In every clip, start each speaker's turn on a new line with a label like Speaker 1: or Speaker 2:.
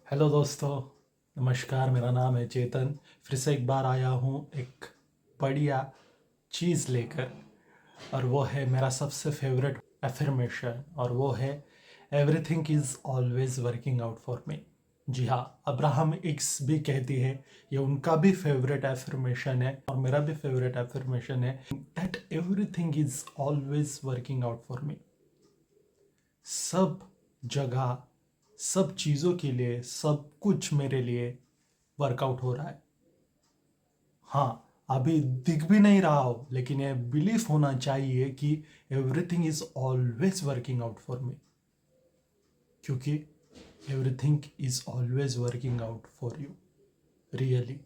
Speaker 1: Hello दोस्तों। नमस्कार, मेरा नाम है चेतन। फिर से एक बार आया हूँ एक बढ़िया चीज़ लेकर, और वो है मेरा सबसे फेवरेट एफर्मेशन, और वो है everything is always working out for me. जी हाँ, अब्राहम इक्स भी कहती है, ये उनका भी फेवरेट एफर्मेशन है और मेरा भी फेवरेट एफर्मेशन है, that everything is always working out for मी। सब जगह, सब चीज़ों के लिए, सब कुछ मेरे लिए वर्कआउट हो रहा है। हाँ, अभी दिख भी नहीं रहा हो, लेकिन ये बिलीफ होना चाहिए कि everything is always working out for me, क्योंकि everything is always working out for you. Really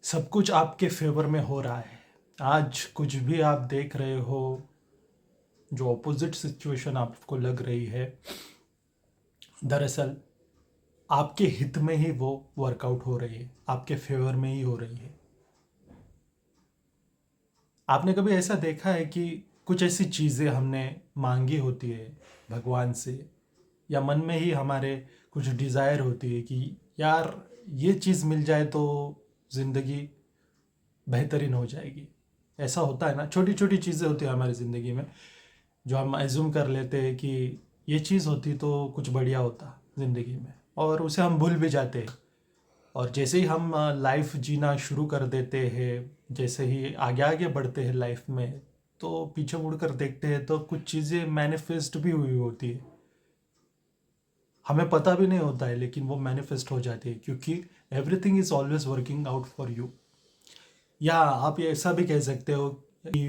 Speaker 1: सब कुछ आपके फेवर में हो रहा है। आज कुछ भी आप देख रहे हो, जो ऑपोजिट सिचुएशन आपको लग रही है, दरअसल आपके हित में ही वो वर्कआउट हो रही है, आपके फेवर में ही हो रही है। आपने कभी ऐसा देखा है कि कुछ ऐसी चीज़ें हमने मांगी होती है भगवान से, या मन में ही हमारे कुछ डिज़ायर होती है कि यार ये चीज़ मिल जाए तो ज़िंदगी बेहतरीन हो जाएगी। ऐसा होता है ना, छोटी छोटी चीज़ें होती है हमारी ज़िंदगी में, जो हम एज्यूम कर लेते हैं कि ये चीज़ होती तो कुछ बढ़िया होता ज़िंदगी में, और उसे हम भूल भी जाते हैं। और जैसे ही हम लाइफ जीना शुरू कर देते हैं, जैसे ही आगे आगे बढ़ते हैं लाइफ में, तो पीछे मुड़कर देखते हैं तो कुछ चीज़ें मैनिफेस्ट भी हुई होती है, हमें पता भी नहीं होता है, लेकिन वो मैनिफेस्ट हो जाती है, क्योंकि everything is always working out for you. या आप ये ऐसा भी कह सकते हो कि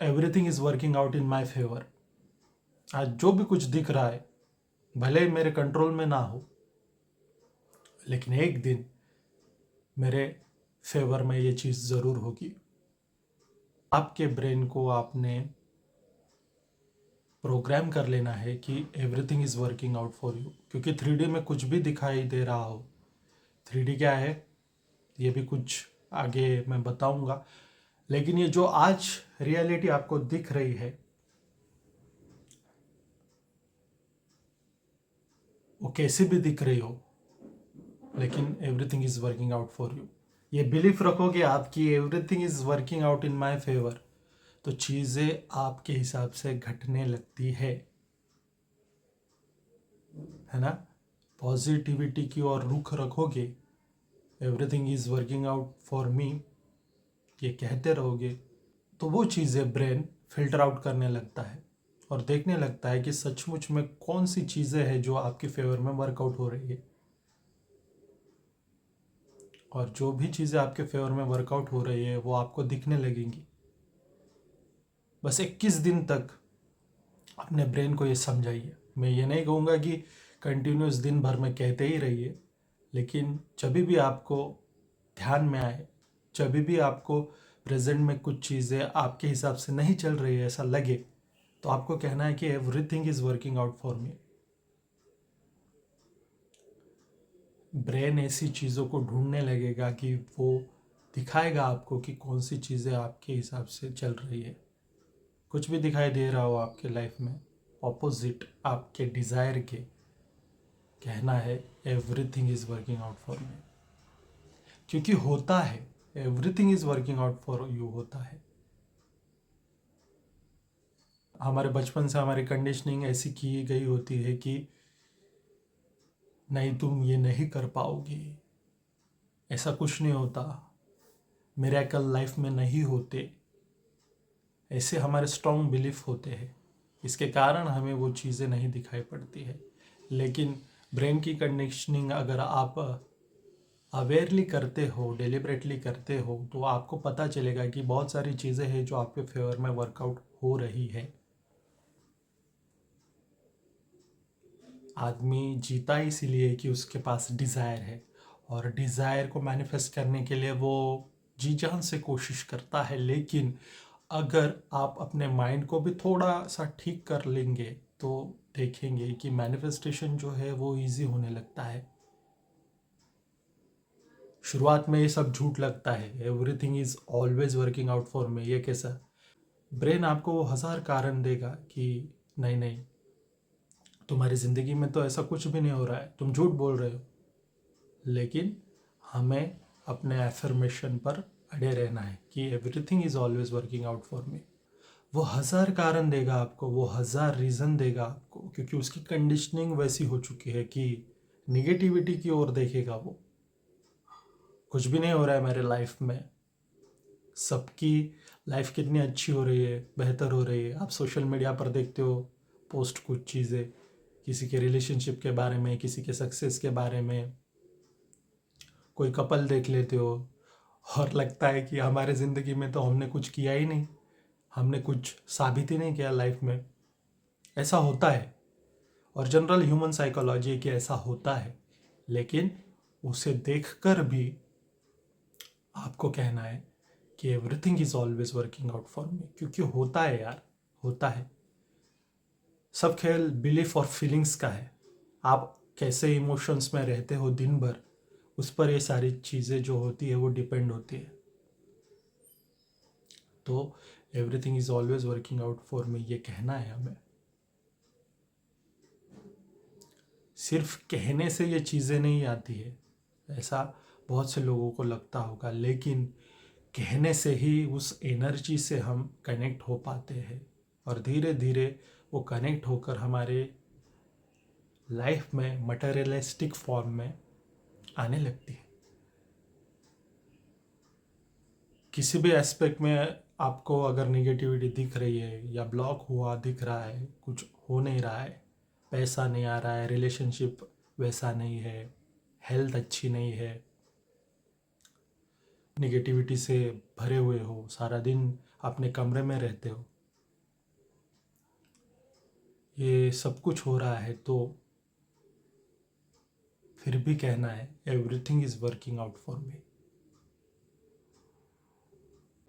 Speaker 1: everything is working out in my favour. आज जो भी कुछ दिख रहा है, भले ही मेरे कंट्रोल में ना हो, लेकिन एक दिन मेरे फेवर में ये चीज़ ज़रूर होगी। आपके ब्रेन को आपने प्रोग्राम कर लेना है कि everything is working out for you, क्योंकि 3D में कुछ भी दिखाई दे रहा हो, 3D क्या है ये भी कुछ आगे मैं बताऊंगा, लेकिन ये जो आज रियलिटी आपको दिख रही है, वो कैसे भी दिख रही हो, लेकिन everything is working out for you. ये बिलीफ रखोगे आपकी everything is working out in my favour, तो चीज़ें आपके हिसाब से घटने लगती है ना। पॉजिटिविटी की ओर रुख रखोगे, everything is working out for मी ये कहते रहोगे, तो वो चीज़ें ब्रेन फिल्टर आउट करने लगता है और देखने लगता है कि सचमुच में कौन सी चीज़ें हैं जो आपके फेवर में वर्कआउट हो रही है। और जो भी चीज़ें आपके फेवर में वर्कआउट हो रही है वो आपको दिखने लगेंगी। बस 21 दिन तक अपने ब्रेन को ये समझाइए। मैं ये नहीं कहूँगा कि कंटिन्यूस दिन भर में कहते ही रहिए, लेकिन जब भी आपको ध्यान में आए, जब भी आपको प्रेजेंट में कुछ चीज़ें आपके हिसाब से नहीं चल रही है ऐसा लगे, तो आपको कहना है कि everything is working out for me. Brain ऐसी चीज़ों को ढूंढने लगेगा कि वो दिखाएगा आपको कि कौन सी चीज़ें आपके हिसाब से चल रही है। कुछ भी दिखाई दे रहा हो आपके लाइफ में ऑपोजिट आपके डिज़ायर के, कहना है everything is working out for me, क्योंकि होता है, everything is working out for you होता है। हमारे बचपन से हमारी कंडीशनिंग ऐसी की गई होती है कि नहीं तुम ये नहीं कर पाओगे, ऐसा कुछ नहीं होता, मिरेकल लाइफ में नहीं होते, ऐसे हमारे स्ट्रॉन्ग बिलीफ होते हैं। इसके कारण हमें वो चीज़ें नहीं दिखाई पड़ती है। लेकिन ब्रेन की कंडीशनिंग अगर आप अवेयरली करते हो, डेलिबरेटली करते हो, तो आपको पता चलेगा कि बहुत सारी चीज़ें हैं जो आपके फेवर में वर्कआउट हो रही है। आदमी जीता इसीलिए कि उसके पास डिज़ायर है, और डिज़ायर को मैनिफेस्ट करने के लिए वो जी जान से कोशिश करता है। लेकिन अगर आप अपने माइंड को भी थोड़ा सा ठीक कर लेंगे तो देखेंगे कि मैनिफेस्टेशन जो है वो इजी होने लगता है। शुरुआत में ये सब झूठ लगता है, everything is always working out for मी, ये कैसा। ब्रेन आपको 1000 कारण देगा कि नहीं नहीं, तुम्हारी ज़िंदगी में तो ऐसा कुछ भी नहीं हो रहा है, तुम झूठ बोल रहे हो। लेकिन हमें अपने एफर्मेशन पर अड़े रहना है कि everything is always working out for मी। वो 1000 कारण देगा आपको, वो 1000 रीज़न देगा आपको, क्योंकि उसकी कंडीशनिंग वैसी हो चुकी है कि निगेटिविटी की ओर देखेगा वो। कुछ भी नहीं हो रहा है मेरे लाइफ में, सबकी लाइफ कितनी अच्छी हो रही है, बेहतर हो रही है। आप सोशल मीडिया पर देखते हो पोस्ट कुछ चीज़ें, किसी के रिलेशनशिप के बारे में, किसी के सक्सेस के बारे में, कोई कपल देख लेते हो और लगता है कि हमारे ज़िंदगी में तो हमने कुछ किया ही नहीं, हमने कुछ साबित ही नहीं किया लाइफ में। ऐसा होता है और जनरल ह्यूमन साइकोलॉजी है कि ऐसा होता है, लेकिन उसे देखकर भी आपको कहना है कि everything is always working out for me, क्योंकि होता है यार, होता है। सब खेल बिलीफ और फीलिंग्स का है। आप कैसे इमोशंस में रहते हो दिन भर, उस पर ये सारी चीज़ें जो होती है वो डिपेंड होती है। तो everything is always working out for मी ये कहना है हमें। सिर्फ कहने से ये चीज़ें नहीं आती है, ऐसा बहुत से लोगों को लगता होगा, लेकिन कहने से ही उस एनर्जी से हम कनेक्ट हो पाते हैं और धीरे धीरे वो कनेक्ट होकर हमारे लाइफ में मटेरियलिस्टिक फॉर्म में आने लगती है। किसी भी एस्पेक्ट में आपको अगर निगेटिविटी दिख रही है या ब्लॉक हुआ दिख रहा है, कुछ हो नहीं रहा है, पैसा नहीं आ रहा है, रिलेशनशिप वैसा नहीं है, हेल्थ अच्छी नहीं है, निगेटिविटी से भरे हुए हो, सारा दिन अपने कमरे में रहते हो, ये सब कुछ हो रहा है, तो फिर भी कहना है everything is working out for मी।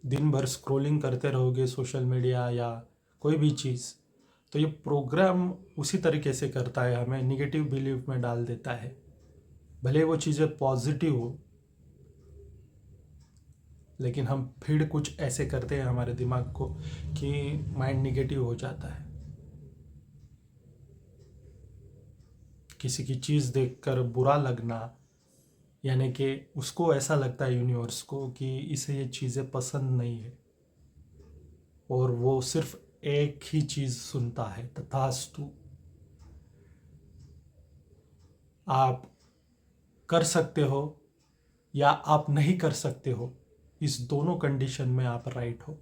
Speaker 1: दिन भर स्क्रॉलिंग करते रहोगे सोशल मीडिया या कोई भी चीज़, तो ये प्रोग्राम उसी तरीके से करता है, हमें निगेटिव बिलीफ में डाल देता है। भले वो चीज़ें पॉजिटिव हो, लेकिन हम फिर कुछ ऐसे करते हैं हमारे दिमाग को कि माइंड निगेटिव हो जाता है। किसी की चीज़ देखकर बुरा लगना, यानी कि उसको ऐसा लगता है यूनिवर्स को कि इसे ये चीज़ें पसंद नहीं है, और वो सिर्फ एक ही चीज़ सुनता है, तथास्तु। आप कर सकते हो या आप नहीं कर सकते हो, इस दोनों कंडीशन में आप राइट हो।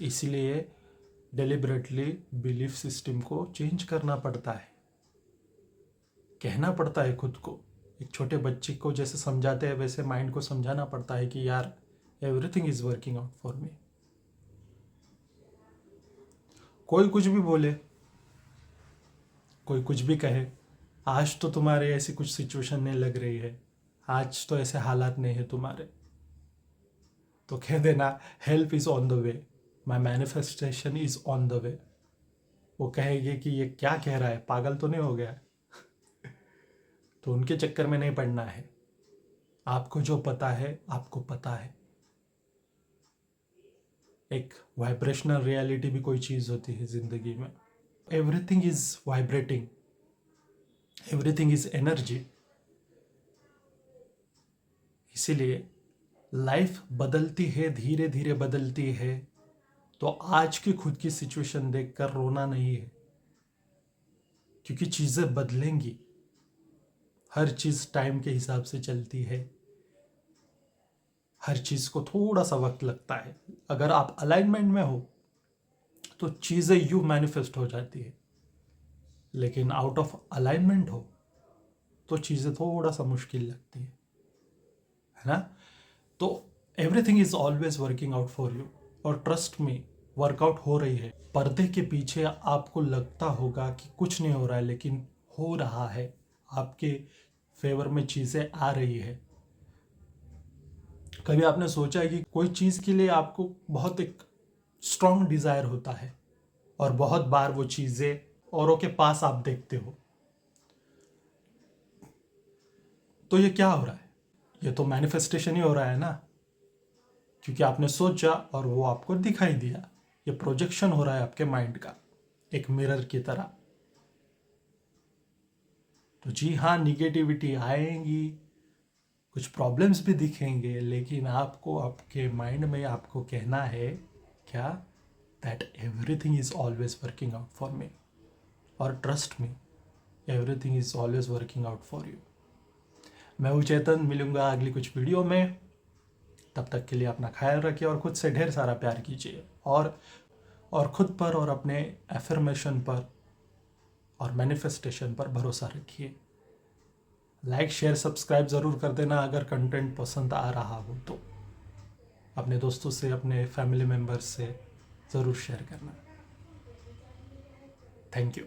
Speaker 1: इसलिए डेलिबरेटली बिलीफ सिस्टम को चेंज करना पड़ता है, कहना पड़ता है खुद को। एक छोटे बच्चे को जैसे समझाते हैं वैसे माइंड को समझाना पड़ता है कि यार everything is working out for मी। कोई कुछ भी बोले, कोई कुछ भी कहे, आज तो तुम्हारे ऐसी कुछ सिचुएशन नहीं लग रही है, आज तो ऐसे हालात नहीं है तुम्हारे, तो कह देना help is on the way, my manifestation is on the way. वो कहेंगे कि ये क्या कह रहा है, पागल तो नहीं हो गया। तो उनके चक्कर में नहीं पड़ना है। आपको जो पता है आपको पता है। एक वाइब्रेशनल रियलिटी भी कोई चीज़ होती है ज़िंदगी में। Everything is vibrating, everything is energy. इसीलिए लाइफ बदलती है, धीरे धीरे बदलती है, तो आज की खुद की सिचुएशन देखकर रोना नहीं है, क्योंकि चीज़ें बदलेंगी। हर चीज़ टाइम के हिसाब से चलती है, हर चीज़ को थोड़ा सा वक्त लगता है। अगर आप अलाइनमेंट में हो तो चीज़ें यूँ मैनिफेस्ट हो जाती है, लेकिन आउट ऑफ अलाइनमेंट हो तो चीज़ें थोड़ा सा मुश्किल लगती है ना। तो everything is always working out for you, और ट्रस्ट में वर्कआउट हो रही है। पर्दे के पीछे आपको लगता होगा कि कुछ नहीं हो रहा है, लेकिन हो रहा है, आपके फेवर में चीज़ें आ रही है। कभी आपने सोचा है कि कोई चीज़ के लिए आपको बहुत एक स्ट्रॉन्ग डिज़ायर होता है और बहुत बार वो चीज़ें औरों के पास आप देखते हो, तो ये क्या हो रहा है? ये तो मैनिफेस्टेशन ही हो रहा है ना, क्योंकि आपने सोचा और वो आपको दिखाई दिया। ये प्रोजेक्शन हो रहा है आपके माइंड का। एक मिरर की तरह। तो जी हाँ, निगेटिविटी आएंगी, कुछ प्रॉब्लम्स भी दिखेंगे, लेकिन आपको आपके माइंड में आपको कहना है क्या, that everything is always working out for me, और trust me, everything is always working out for you. मैं हूँ चेतन, मिलूंगा अगली कुछ वीडियो में। तब तक के लिए अपना ख्याल रखिए और खुद से ढेर सारा प्यार कीजिए, और खुद पर और अपने एफर्मेशन पर और मैनिफेस्टेशन पर भरोसा रखिए। लाइक शेयर सब्सक्राइब ज़रूर कर देना अगर कंटेंट पसंद आ रहा हो तो। अपने दोस्तों से, अपने फैमिली मेम्बर्स से ज़रूर शेयर करना। Thank you.